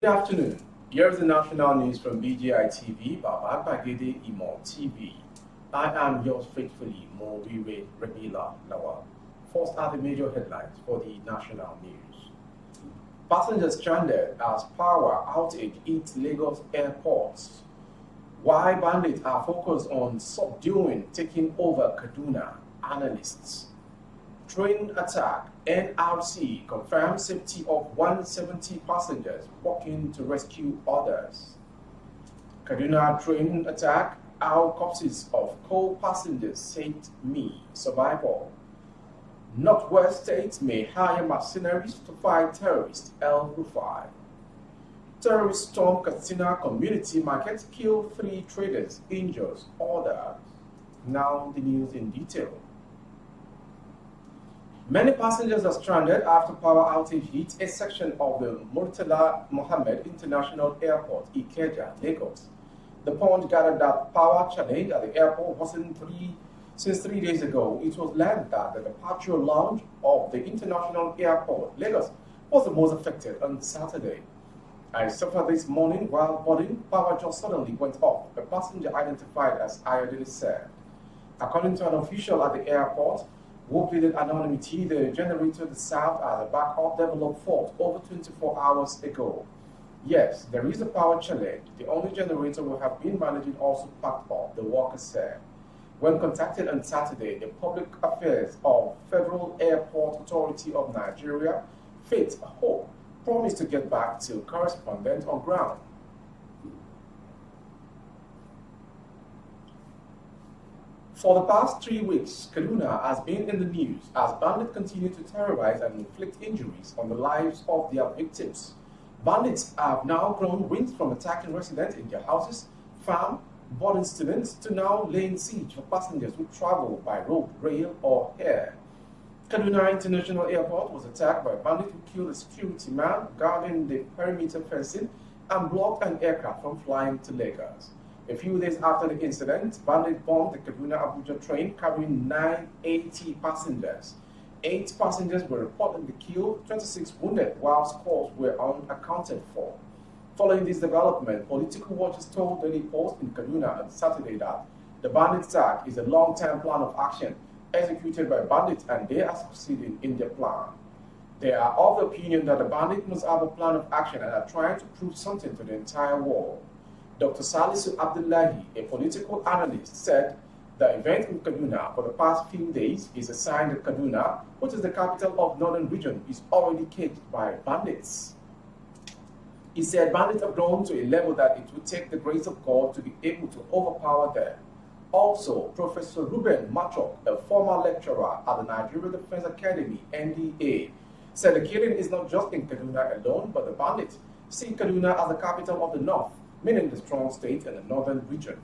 afternoon. Here's the national news from BGI TV, Baba Bagede Imo TV. I am yours faithfully, Moriwe Rebila Lawal. First are the major headlines for the national news. Passengers stranded as power outage hits Lagos airports. Why bandits are focused on subduing, taking over Kaduna, analysts. Train attack, NRC confirms safety of 170 passengers working to rescue others. Kaduna train attack, how corpses of co-passengers saved me, survival. Northwest states may hire mercenaries to fight terrorists, El-Rufai. Terrorist storm Katsina community market, kill 3 traders, injures others. Now the news in detail. Many passengers are stranded after power outage hit a section of the Murtala Mohammed International Airport, Ikeja, Lagos. The Punch gathered that power challenge at the airport wasn't since 3 days ago. It was learned that the departure lounge of the International Airport, Lagos, was the most affected on Saturday. I suffered this morning while boarding. Power just suddenly went off. A passenger identified as Ayodele said. According to an official at the airport, who pleaded anonymity, the generator that served as a backup developed fault over 24 hours ago. Yes, there is a power challenge. The only generator we have been managing also packed up, the worker said. When contacted on Saturday, the Public Affairs of Federal Airport Authority of Nigeria, Faith Hope, promised to get back to correspondent on ground. For the past 3 weeks, Kaduna has been in the news as bandits continue to terrorize and inflict injuries on the lives of their victims. Bandits have now grown wings from attacking residents in their houses, farm, boarding students, to now laying siege for passengers who travel by road, rail, or air. Kaduna International Airport was attacked by bandits who killed a security man guarding the perimeter fencing and blocked an aircraft from flying to Lagos. A few days after the incident, bandits bombed the Kaduna-Abuja train carrying 980 passengers. 8 passengers were reportedly killed, 26 wounded, while scores were unaccounted for. Following this development, political watchers told Daily Post in Kaduna on Saturday that the bandit attack is a long-term plan of action executed by bandits and they are succeeding in their plan. They are of the opinion that the bandits must have a plan of action and are trying to prove something to the entire world. Dr. Salisu Abdullahi, a political analyst, said the event in Kaduna for the past few days is a sign that Kaduna, which is the capital of northern region, is already caged by bandits. He said bandits have grown to a level that it would take the grace of God to be able to overpower them. Also, Professor Ruben Machok, a former lecturer at the Nigeria Defense Academy, NDA, said the killing is not just in Kaduna alone, but the bandits see Kaduna as the capital of the north, meaning the strong state in the northern region.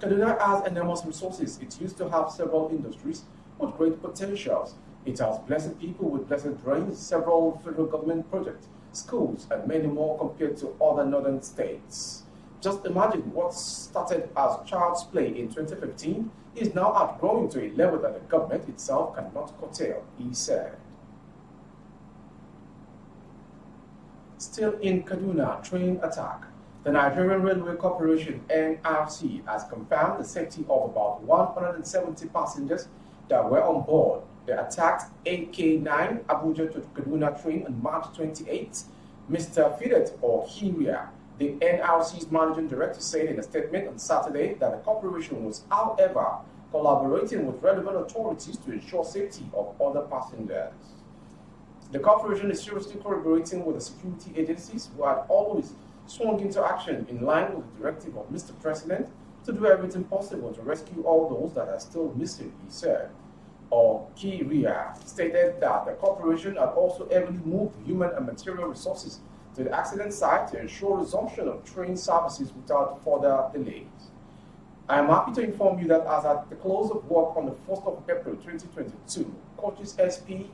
Kaduna has enormous resources. It used to have several industries with great potentials. It has blessed people with blessed drains, several federal government projects, schools, and many more compared to other northern states. Just imagine what started as child's play in 2015 is now outgrowing to a level that the government itself cannot curtail, he said. Still in Kaduna, train attack. The Nigerian Railway Corporation, NRC, has confirmed the safety of about 170 passengers that were on board the attacked AK-9 Abuja to Kaduna train on March 28. Mr. Fidet Ohiria, the NRC's managing director, said in a statement on Saturday that the corporation was, however, collaborating with relevant authorities to ensure safety of other passengers. The corporation is seriously collaborating with the security agencies who had always swung into action in line with the directive of Mr. President to do everything possible to rescue all those that are still missing, he said. Okiria stated that the corporation had also heavily moved human and material resources to the accident site to ensure resumption of train services without further delays. I am happy to inform you that as at the close of work on the 1st of April 2022, coaches SP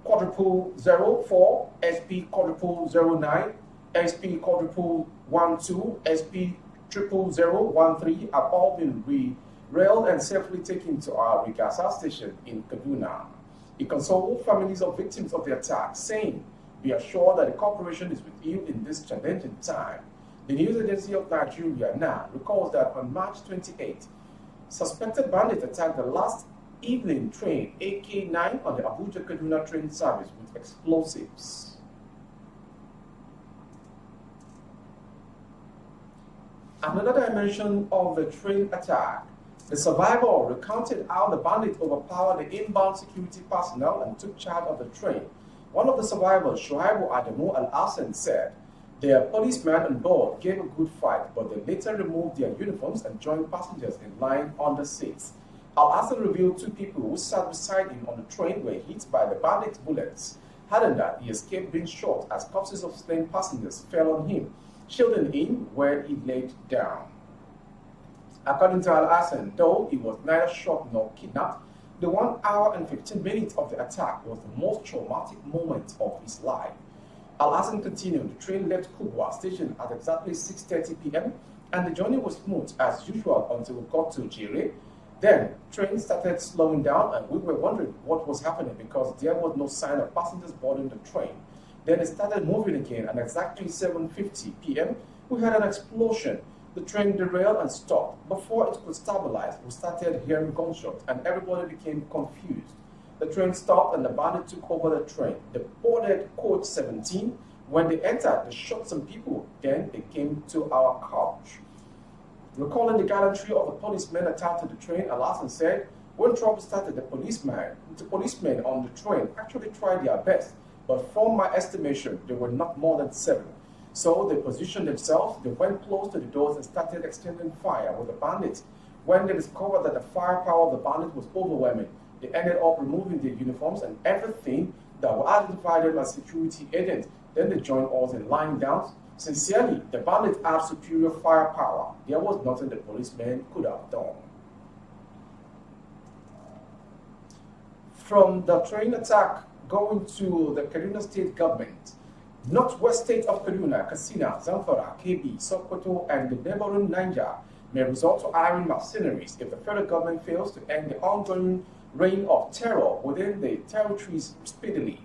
quadruple 04, SP quadruple 09, SP quadruple 12, SP triple 013 have all been railed and safely taken to our Rigasa station in Kaduna. He consoled families of victims of the attack, saying Be assured that the corporation is with you in this challenging time. The news agency of Nigeria, NAR, recalls that on March 28, suspected bandits attacked the last evening train AK9 on the Abuja-Kaduna train service with explosives. Another dimension of the train attack, the survivor recounted how the bandits overpowered the inbound security personnel and took charge of the train. One of the survivors, Shuaibu Adamu Al-Hassan, said their policemen on board gave a good fight, but they later removed their uniforms and joined passengers in line on the seats. Al-Hassan revealed two people who sat beside him on the train were hit by the bandits' bullets. Adding that he escaped being shot as corpses of slain passengers fell on him, shielding him where he laid down. According to Al-Hassan, though he was neither shot nor kidnapped, the 1 hour and 15 minutes of the attack was the most traumatic moment of his life. Al-Hassan continued, the train left Kubwa station at exactly 6:30 p.m. and the journey was smooth as usual until we got to Jere. Then, train started slowing down and we were wondering what was happening because there was no sign of passengers boarding the train. Then it started moving again and exactly 7:50 p.m. we had an explosion. The train derailed and stopped. Before it could stabilize, we started hearing gunshots and everybody became confused. The train stopped and the bandit took over the train. They boarded coach 17. When they entered, they shot some people. Then they came to our coach. Recalling the gallantry of the policemen attached to the train, Al-Hassan said, when trouble started, the policemen on the train actually tried their best, but from my estimation, there were not more than 7. So they positioned themselves, they went close to the doors and started exchanging fire with the bandits. When they discovered that the firepower of the bandits was overwhelming, they ended up removing their uniforms and everything that would identify them as security agents. Then they joined us in lying down. Sincerely, the bandits had superior firepower. There was nothing the policemen could have done. From the train attack going to the Kaduna state government, Northwest state of Kaduna, Katsina, Zamfara, KB, Sokoto, and the neighboring Niger may resort to hiring mercenaries if the federal government fails to end the ongoing reign of terror within the territories speedily.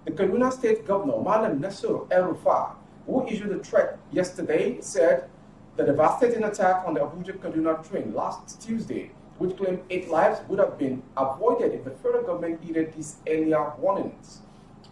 The Kaduna state governor, Madam Nasir El-Rufai, who issued a threat yesterday, said the devastating attack on the Abuja-Kaduna train last Tuesday, which claimed 8 lives, would have been avoided if the federal government heeded these earlier warnings.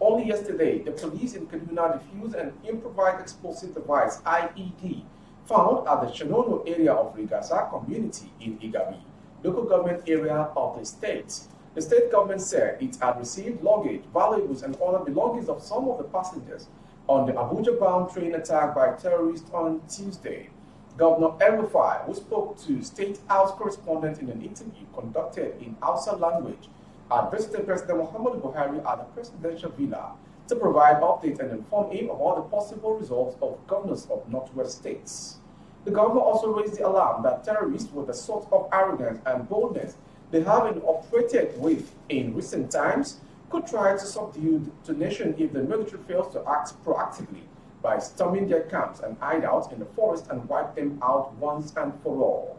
Only yesterday, the police in Kaduna defused an improvised explosive device, IED, found at the Shanono area of Rigasa community in Igabi, local government area of the state. The state government said it had received luggage, valuables, and other belongings of some of the passengers on the Abuja-bound train attacked by terrorists on Tuesday. Governor El-Rufai, who spoke to State House correspondents in an interview conducted in Hausa language, had visited President Muhammadu Buhari at the presidential villa to provide updates and inform him about the possible results of governors of Northwest states. The governor also raised the alarm that terrorists with the sort of arrogance and boldness they have been operated with in recent times could try to subdue the nation if the military fails to act proactively by storming their camps and hideouts in the forest and wipe them out once and for all.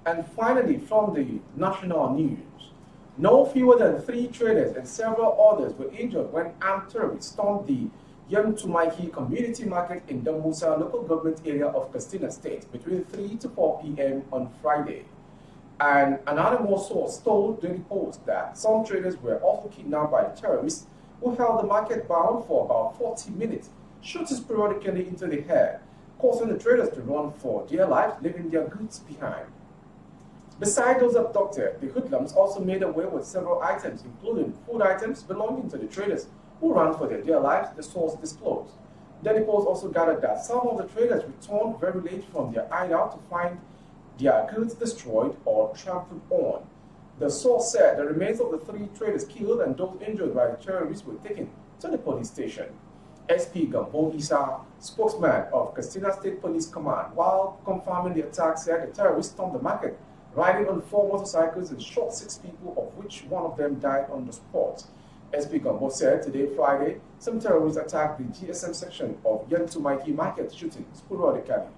And finally, from the national news, no fewer than 3 traders and several others were injured when armed terrorists stormed the N1G community market in the Musa local government area of Katsina state between 3 to 4 p.m. on Friday. And another source told the Post that some traders were also kidnapped by the terrorists who held the market bound for about 40 minutes, shooting periodically into the air, causing the traders to run for their lives, leaving their goods behind. Besides those abducted, the hoodlums also made away with several items, including food items belonging to the traders who ran for their dear lives, the source disclosed. The Post also gathered that some of the traders returned very late from their hideout to find their goods destroyed or trampled on. The source said the remains of the 3 traders killed and those injured by the terrorists were taken to the police station. SP Gambo Isa, spokesman of Katsina State Police Command, while confirming the attack, said the terrorists stormed the market, riding on 4 motorcycles and shot 6 people, of which one of them died on the spot. SP Gambo said today, Friday, some terrorists attacked the GSM section of N1G market, shooting sporadically.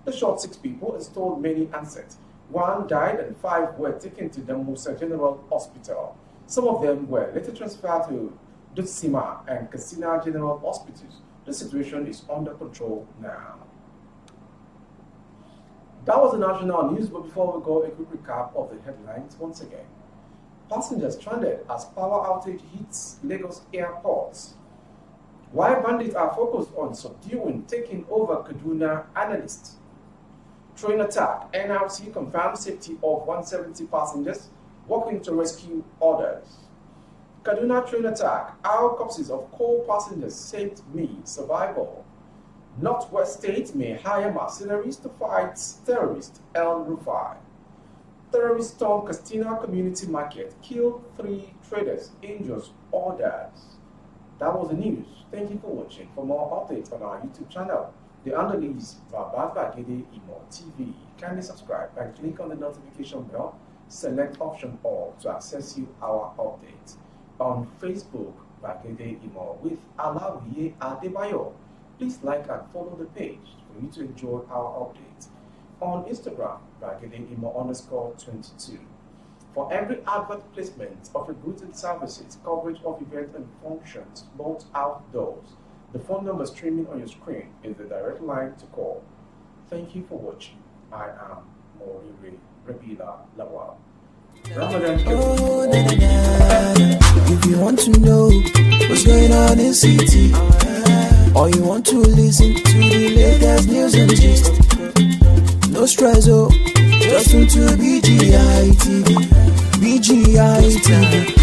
They shot 6 people and stole many assets. 1 died and 5 were taken to the Musa General Hospital. Some of them were later transferred to Katsina and Katsina General Hospitals. The situation is under control now. That was the national news, but before we go, a quick recap of the headlines once again. Passengers stranded as power outage hits Lagos airports. While bandits are focused on subduing, taking over Kaduna, analysts. Train attack, NRC confirms safety of 170 passengers working to rescue others. Kaduna train attack, how corpses of co-passengers saved me, survival. Northwest State may hire mercenaries to fight terrorist El-Rufai. Terrorist storm Katsina community market, killed 3 traders, injures others. That was the news. Thank you for watching. For more updates on our YouTube channel, the handle is Bagede Imo TV. Kindly subscribe and click on the notification bell. Select option all to access our updates. On Facebook, Bagede Imo with Alawiye Adebayo. Please like and follow the page for you to enjoy our updates. On Instagram, Bagede Imo_22. For every advert placement of goods and services, coverage of events and functions, both outdoors, the phone number streaming on your screen is the direct line to call. Thank you for watching. I am Moriri Rabila Lawal. Ramadan If you want to know what's going on in city, or you want to listen to the latest news and gist, no stress, just tune to BGI TV. BGI TV.